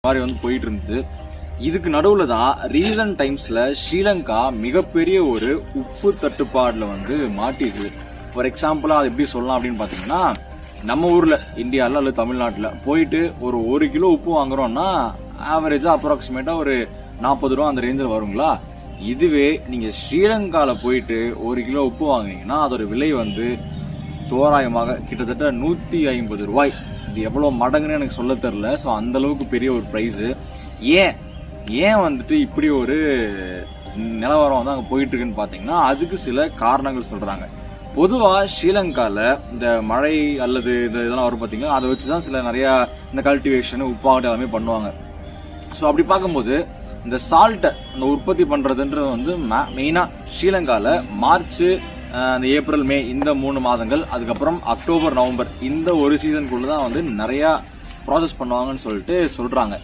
மாதிரி வந்து போயிட்டு இருந்தது. இதுக்கு நடுவுல தான் ரீசன்ட் டைம்ஸ்ல ஸ்ரீலங்கா மிகப்பெரிய ஒரு உப்பு தட்டுப்பாடுல வந்து மாட்டிருக்கு. ஃபார் எக்ஸாம்பிளா அது எப்படி சொல்லலாம் அப்படின்னு பாத்தீங்கன்னா, நம்ம ஊர்ல இந்தியால அல்லது தமிழ்நாட்டுல போயிட்டு ஒரு 1 கிலோ உப்பு வாங்குறோம்னா ஆவரேஜா அப்ராக்சிமேட்டா ஒரு 40 ரூபா அந்த ரேஞ்சில் வருங்களா. இதுவே நீங்க ஸ்ரீலங்கால போயிட்டு 1 கிலோ உப்பு வாங்குனீங்கன்னா அதோட விலை வந்து தோராயமாக கிட்டத்தட்ட 150 ரூபாய். இது எவ்வளவு மடங்குன்னு எனக்கு சொல்ல தெரியல. ஸோ அந்த அளவுக்கு பெரிய ஒரு பிரைஸ். ஏன் வந்துட்டு இப்படி ஒரு நிலவரம் வந்து அங்க போயிட்டு இருக்குன்னு பாத்தீங்கன்னா, அதுக்கு சில காரணங்கள் சொல்றாங்க. பொதுவா ஸ்ரீலங்கால இந்த மழை அல்லது இதெல்லாம் வரும் பாத்தீங்கன்னா, அதை வச்சுதான் சில நிறைய இந்த கல்டிவேஷன் உப்பாகட்டும் எல்லாமே பண்ணுவாங்க. ஸோ அப்படி பார்க்கும்போது இந்த சால்ட்டை அந்த உற்பத்தி பண்றதுன்றது வந்து மெயினா ஸ்ரீலங்கால மார்ச், இந்த ஏப்ரல், மே இந்த 3 மாதங்கள், அதுக்கப்புறம் அக்டோபர், நவம்பர் இந்த ஒரு சீசனுக்குள்ளதான் வந்து நிறைய ப்ராசஸ் பண்ணுவாங்கன்னு சொல்லிட்டு சொல்றாங்க.